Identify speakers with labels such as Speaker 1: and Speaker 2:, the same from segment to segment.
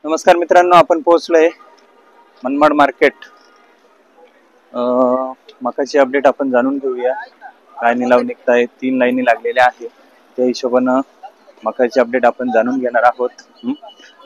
Speaker 1: नमस्कार मित्रांनो, आपण पोहोचलोय मनमाड मार्केट। मकाची अपडेट आपण जाणून घेऊया। काय निलाव निघताय, 3 लाईनी लागलेल्या आहेत, त्या हिशोबाने मकाची अपडेट आपण जाणून घेणार आहोत।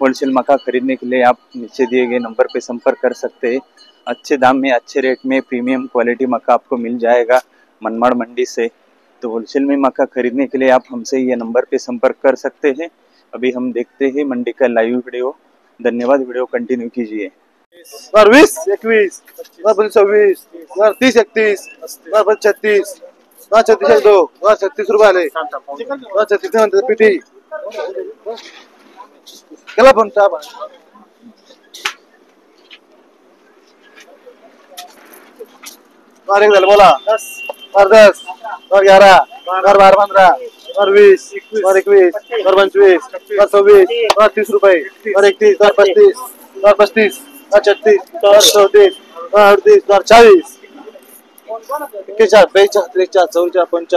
Speaker 1: होलसेल मका खरीदने के लिए आप नीचे दिए गए नंबर पे संपर्क कर सकते हैं। अच्छे दाम में, अच्छे रेट में प्रीमियम क्वालिटी मका आपको मिल जाएगा मनमाड़ मंडी से। तो होलसेल में मका खरीदने के लिए आप हमसे ये नंबर पे संपर्क कर सकते हैं। अभी हम देखते हैं मंडी का लाइव वीडियो। धन्यवाद, वीडियो कंटिन्यू कीजिए।
Speaker 2: 20, 21, 26, 30, 31, 36, 36, 2, 36 रुपये आले, 36 नंतर पिठी केला पण साहेब एक झालं बोला 10, 10, 11, 12, 15, 20, 21, 25, 26, 30 रुपये, 31, 35, 35, 36, 34, 38, 40, 41, 42, 43, 44, 45,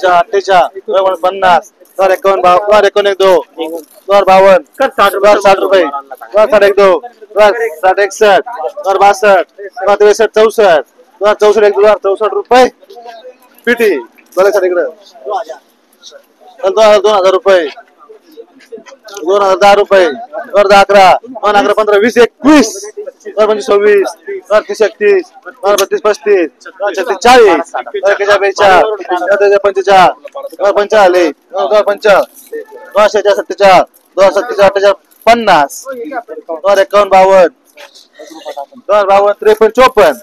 Speaker 2: 46, 47, 48, 50, 51, 52, 52, 60 रुपये, 61, 2, 60, 61, 62, 63, 64, 64 रुपये पिठी बघा इकडे 2000 रुपये, 2010 रुपये, 11, 11, 15, 20, 21, 25, 26, 30, 31, 32, 35, 36, 40, 41, 42, 45, 45, 50, 47, 48, 50, 51, 52, 53, 54,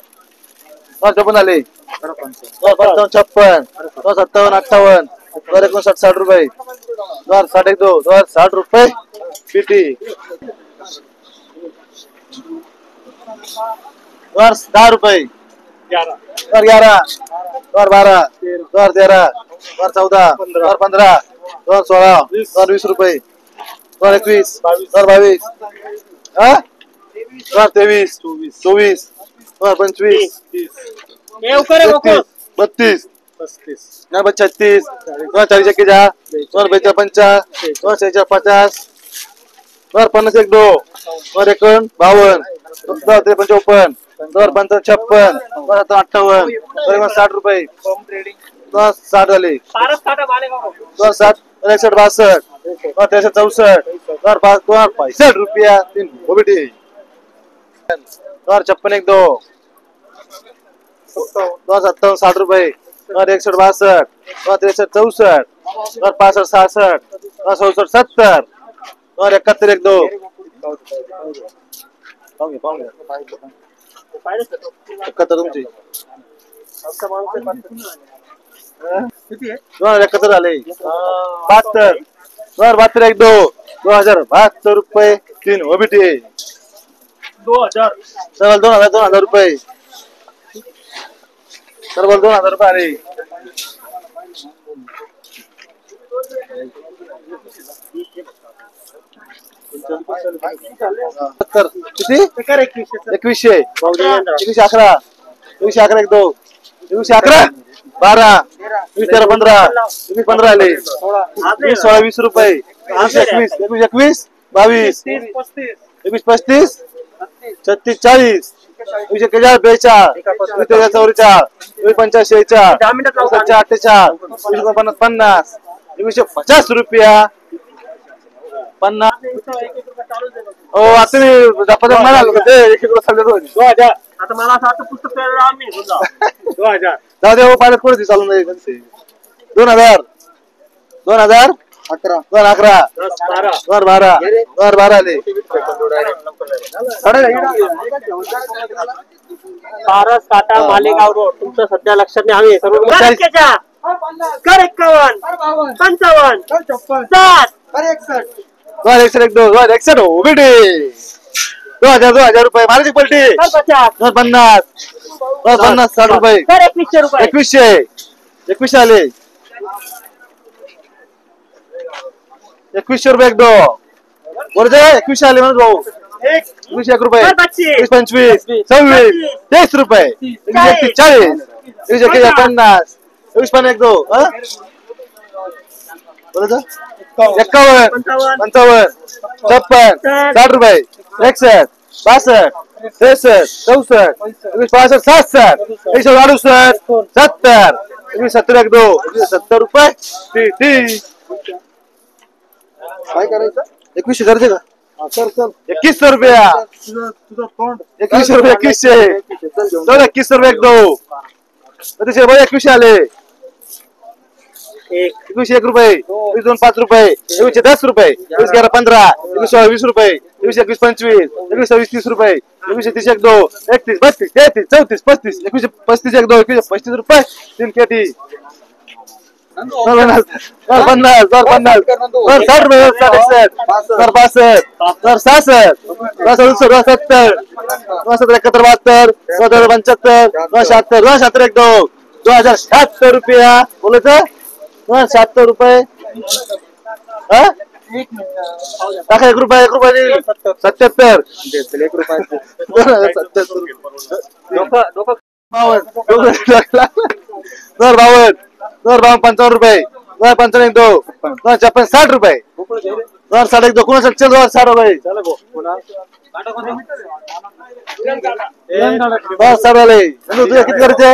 Speaker 2: 54 आले, 56, 57, 58, 59, 60 रुपये, 60, 2, 60 रुपये पिठी 10 रुपये, 11, 12, 13, 14, 15, 16, 20 रुपये, 21, 22, 23, 24, 25, 32, 36, 40, 41, 50, 50, 51, 2, 51, 52, 53, 54, 55, 58, 60 रुपये, 60 झाले, 60, 61, 62, 63, 64, 65 रुपया 3 ओबीटी 56, 2, 57, 60 रुपये, 61, 62, 63, 64, 65, 66, 67, 70, 71, 2, तुमची 71 झाले, 72, 72, 2, 2072 रुपये 3 ओबीटी 2000 2000 रुपये, सर्व 2000 रुपये आले, किती 2100, 11, 11, 2, 11, 12, 13, 15, 15 आले, 16, 20 रुपये, 21, 22, 22, 35, 36, 40, 41, 42, 44, 45, 46, 50, 50 रुपया 50 हो आता मी म्हणालो एक
Speaker 3: आता मला असं वाटतं पुस्तक आम्ही 2000
Speaker 2: जाऊ दे पाहिलं कोणती चालून जाईल 2000 2011 2011 2012 2012 आले
Speaker 3: पारस काटा मालेगाव रोड तुमचं सध्या लक्षात नाही हवे सर्व कर 51 55 7
Speaker 2: 61 2 ओबीटी 2000 रुपये मारायची पलटी 50 60 रुपये 2100 आले 2100 रुपये 1 2 बोलते 2100 आले म्हणून भाऊ 21 रुपये 25 26 30 रुपये 40 50 21 1 2 बोलत 51 55 56 60 रुपये 61 62 63 64 65 67 168 70 70 1 2 70 रुपये काय करायचं 2100 करायचे का 2100 रुपया 2100 रुपये 2100 2100 रुपये 1 2 2100 आले 21 1 रुपये 21 2 5 रुपये 21 10 रुपये 21 11 15 21 16 20 रुपये 21 21 25 21 26 30 रुपये 21 30 1 2 31 32 33 34 35 21 35 1 2 21 35 रुपये 3 केटी 50 50 50 60 रुपये 67 62 67 70 71 72 75 1 2 2070 रुपया बोलायचं 70 रुपये टाका 1 रुपया 1 रुपया 77 1 रुपया 55 रुपये 55 2 60 रुपये 60 1 2 60 रुपये 60 वाले तुझे किती करायचे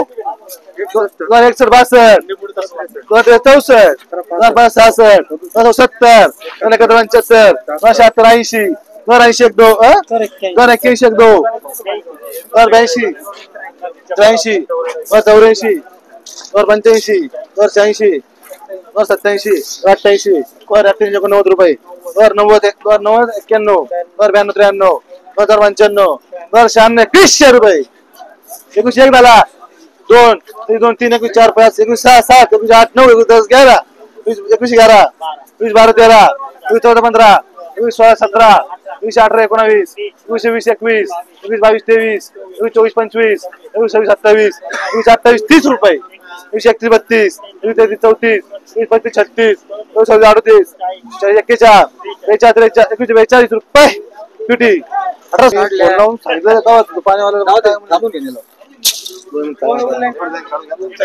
Speaker 2: 61 62 64 65 70 75 76 80 80 1 2 81 1 2 82 83 84 85 86 87 88 90 रुपये 90 91 91 92 93 95 91 रुपये 21 1 झाला 2 2 3 21 4 5 21 6 7 21 8 9 21 10 11 21 11 21 12 13 21 14 15 21 16 17 21 18 19 21 20 21 21 22 23 21 24 25 21 26 27 21 28 30 रुपये 21 31 32 21 33 34 21 35 36 21 38 41 42 रुपये पिटी 18 पाण्यावाला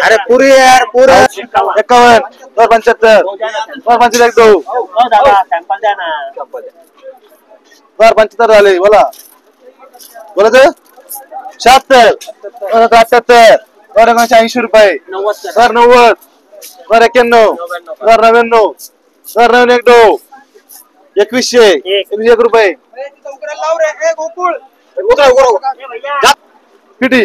Speaker 2: अरे पुरी यार पुरा 51 75 1 2 75 झाले बोला बोलायचं 76 78 80 रुपये 90 91 99 1 2 2100 1 रुपये किती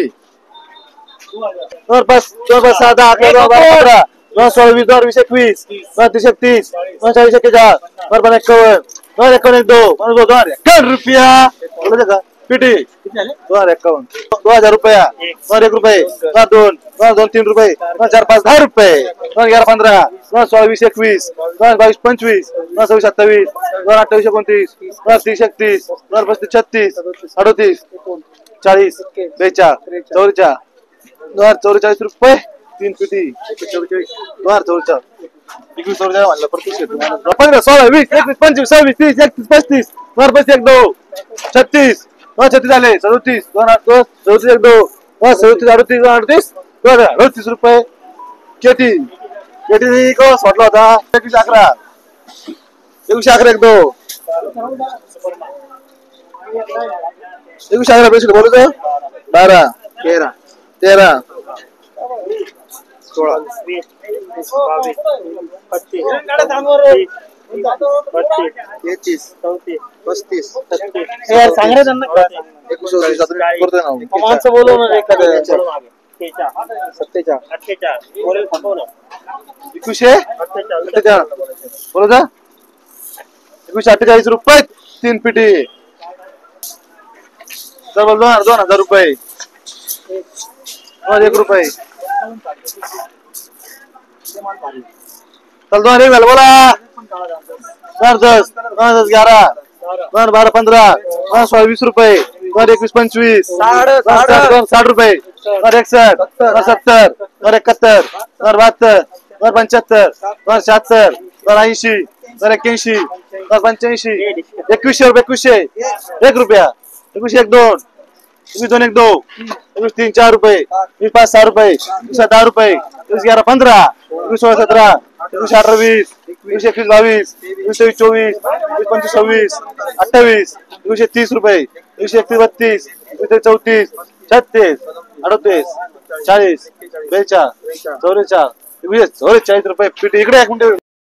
Speaker 2: 2 5 2 5 6 10 11 12 15 16 20 21 30 31 40 41 51 2 रुपया बोलायचं का पिटी 2051 2000 रुपया 1 रुपये 2 3 रुपये 4 5 10 रुपये 11 15 16 20 21 22 25 26 27 28 29 30 31 35 36 38 40 42 44 रुपये 3 पिटी 44 21 म्हणलं प्रतिशत 15 16 20 21 25 26 30 31 35 35 1 2 36 36 झाले 37 37 1 2 37 38 38 रुपये केटी को सोडला होता 21 11 21 11 1 2 21 11 पैसे बोलतो 12 13 13 16 माणसं बोलवणार एखाद्या 21 रुपये 3 पिटी डबल 2000 रुपये 1 रुपये चल 2 झालं बोला 10 11 12 15 16 20 रुपये 21 25 60 रुपये 61 70 71 72 75 76 80 81 85 2100 रुपये 1 रुपया 21 1 2 21 2 1 2 21 3 4 रुपये 21 5 6 रुपये 21 10 रुपये 21 11 15 21 16 17 21 18 20 एकशे 21 22 एकशे 24 25 26 28 एकशे 30 रुपये एकशे 31 32 एकशे 34 36 38 40 42 44 44 रुपये पीठ इकडे 1 मिनिट